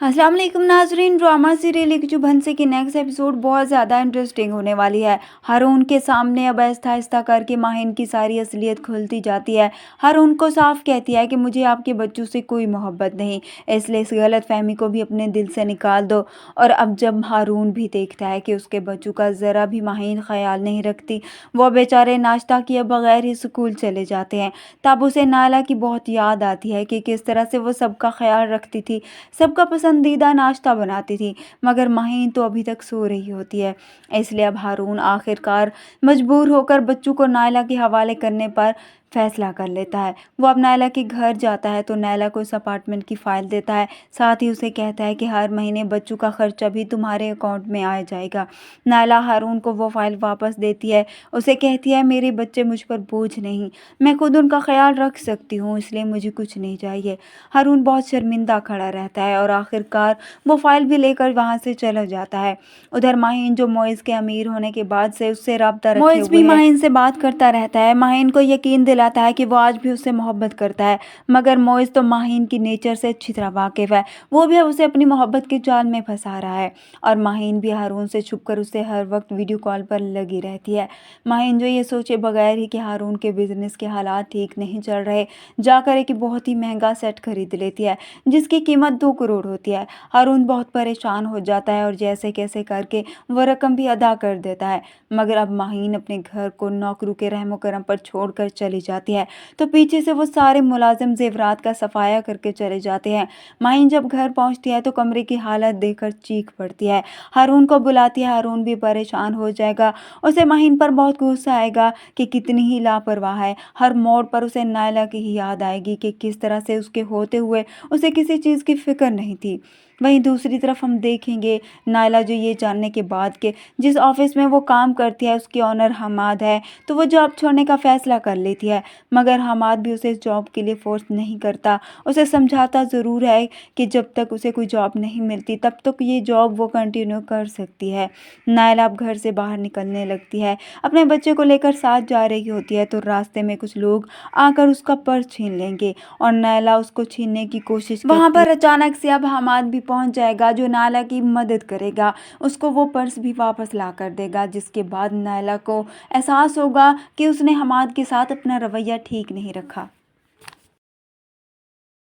अस्सलाम वालेकुम नाजरीन। ड्रामा सीरियल एक जुबहन की नेक्स्ट एपिसोड बहुत ज़्यादा इंटरेस्टिंग होने वाली है। हारून के सामने अब आहिस्ता आहिस्ता करके माहिन की सारी असलियत खुलती जाती है। हारून को साफ कहती है कि मुझे आपके बच्चों से कोई मोहब्बत नहीं, इसलिए इस गलत फहमी को भी अपने दिल से निकाल दो। और अब जब हारून भी देखता है कि उसके बच्चों का ज़रा भी माहिन ख्याल नहीं रखती, वो बेचारे नाश्ता किए बगैर ही स्कूल चले जाते हैं, तब उसे नायला की बहुत याद आती है कि किस तरह से वो सबका ख्याल रखती थी, सबका पसंदीदा नाश्ता बनाती थी। मगर माहीन तो अभी तक सो रही होती है। इसलिए अब हारून आखिरकार मजबूर होकर बच्चों को नायला के हवाले करने पर फैसला कर लेता है। वो अब नायला के घर जाता है तो नायला को उस अपार्टमेंट की फ़ाइल देता है, साथ ही उसे कहता है कि हर महीने बच्चों का खर्चा भी तुम्हारे अकाउंट में आ जाएगा। नायला हारून को वो फ़ाइल वापस देती है, उसे कहती है मेरे बच्चे मुझ पर बोझ नहीं, मैं खुद उनका ख्याल रख सकती हूँ, इसलिए मुझे कुछ नहीं चाहिए। हारून बहुत शर्मिंदा खड़ा रहता है और आखिरकार वो फ़ाइल भी लेकर वहाँ से चला जाता है। उधर माहीन जो मोइज़ के अमीर होने के बाद से उससे राब्ता रखे मोइज़ भी माहीन से बात करता रहता है, माहीन को यकीन दिलाता है कि वो आज भी उससे मोहब्बत करता है। मगर मोइज़ तो माहीन की नेचर से अच्छी तरह वाकिफ़ है, वो भी अब उसे अपनी मोहब्बत के जाल में फंसा रहा है। और माहीन भी हारून से छुपकर उससे हर वक्त वीडियो कॉल पर लगी रहती है। माहीन जो ये सोचे बगैर ही कि हारून के बिजनेस के हालात ठीक नहीं चल रहे, जाकर एक बहुत ही महंगा सेट खरीद लेती है जिसकी कीमत 2 करोड़ होती है। हारून बहुत परेशान हो जाता है और जैसे कैसे करके वो रकम भी अदा कर देता है। मगर अब माहीन अपने घर को नौकरों के रहमो करम पर छोड़कर चली जाती है तो पीछे से वो सारे मुलाजिम जेवरात का सफाया करके चले जाते हैं। माहीन जब घर पहुंचती है तो कमरे की हालत देखकर चीख पड़ती है, हारून को बुलाती है। हारून भी परेशान हो जाएगा, उसे माहीन पर बहुत गुस्सा आएगा कि कितनी ही लापरवाह है। हर मोड़ पर उसे नायला की ही याद आएगी कि किस तरह से उसके होते हुए उसे किसी चीज़ की फ़िक्र नहीं थी। वहीं दूसरी तरफ हम देखेंगे नायला जो ये जानने के बाद कि जिस ऑफिस में वो काम करती है उसकी ऑनर हमाद है, तो वो जॉब छोड़ने का फ़ैसला कर लेती है। मगर हमाद भी उसे जॉब के लिए फ़ोर्स नहीं करता, उसे समझाता ज़रूर है कि जब तक उसे कोई जॉब नहीं मिलती तब तक ये जॉब वो कंटिन्यू कर सकती है। नायला अब घर से बाहर निकलने लगती है, अपने बच्चे को लेकर साथ जा रही होती है तो रास्ते में कुछ लोग आकर उसका पर्स छीन लेंगे और नायला उसको छीनने की कोशिश वहाँ पर अचानक से अब हमाद भी पहुँच जाएगा जो नायला की मदद करेगा, उसको वो पर्स भी वापस ला कर देगा। जिसके बाद नायला को एहसास होगा कि उसने हमाद के साथ अपना रवैया ठीक नहीं रखा।